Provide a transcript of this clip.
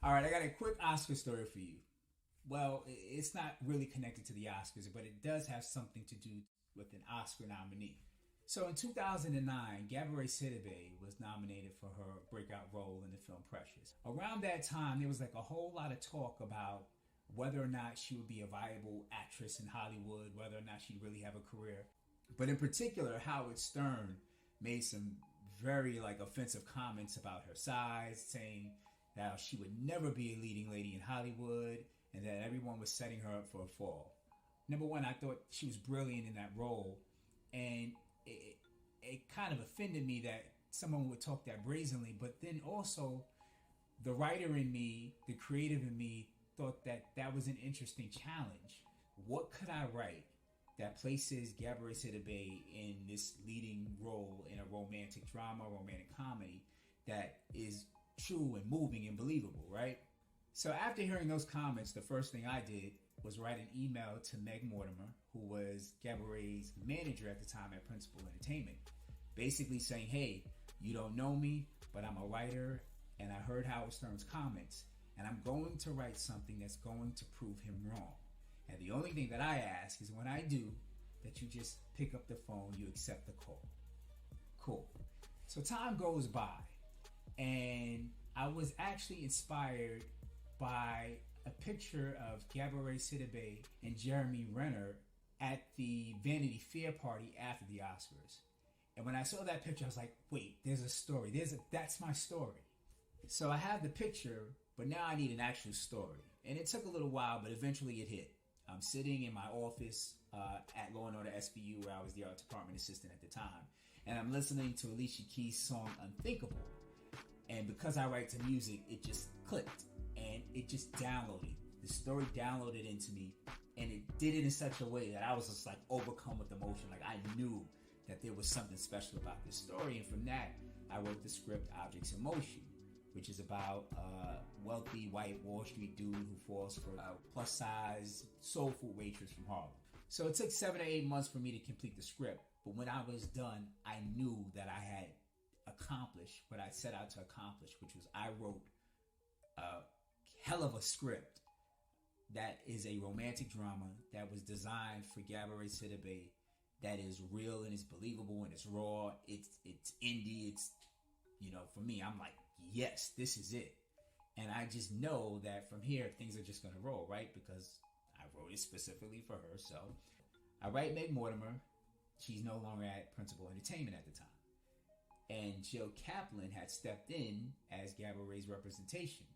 All right, I got a quick Oscar story for you. Well, it's not really connected to the Oscars, but it does have something to do with an Oscar nominee. So in 2009, Gabourey Sidibe was nominated for her breakout role in the film Precious. Around that time, there was like a whole lot of talk about whether or not she would be a viable actress in Hollywood, whether or not she'd really have a career. But in particular, Howard Stern made some very like offensive comments about her size, saying that she would never be a leading lady in Hollywood and that everyone was setting her up for a fall. Number one, I thought she was brilliant in that role, and it kind of offended me that someone would talk that brazenly. But then also, the writer in me, the creative in me, thought that that was an interesting challenge. What could I write that places Gabourey Sidibe in this leading role in a romantic drama, romantic comedy that is true and moving and believable, right? So after hearing those comments, the first thing I did was write an email to Meg Mortimer, who was Gabourey's manager at the time at Principal Entertainment, basically saying, hey, you don't know me, but I'm a writer and I heard Howard Stern's comments and I'm going to write something that's going to prove him wrong. And the only thing that I ask is when I do, that you just pick up the phone, you accept the call. Cool. So time goes by and I was actually inspired by a picture of Gabourey Sidibe and Jeremy Renner at the Vanity Fair party after the Oscars. And when I saw that picture, I was like, wait, there's a story. That's my story. So I have the picture, but now I need an actual story. And it took a little while, but eventually it hit. I'm sitting in my office at Law & Order SVU, where I was the art department assistant at the time. And I'm listening to Alicia Keys' song Unthinkable. And because I write to music, it just clicked. And it just downloaded. The story downloaded into me. And it did it in such a way that I was just like overcome with emotion. Like I knew that there was something special about this story. And from that, I wrote the script Objects in Motion, which is about a wealthy white Wall Street dude who falls for a plus-size soul food waitress from Harlem. So it took 7 or 8 months for me to complete the script. But when I was done, I knew that I had accomplished what I set out to accomplish, which was I wrote a hell of a script that is a romantic drama that was designed for Gabourey Sidibe, that is real and it's believable and it's raw. It's indie. It's, you know, for me, I'm like, yes, this is it. And I just know that from here, things are just going to roll, right? Because I wrote it specifically for her. So I write Meg Mortimer. She's no longer at Principal Entertainment at the time. And Jill Kaplan had stepped in as Gabourey's representation.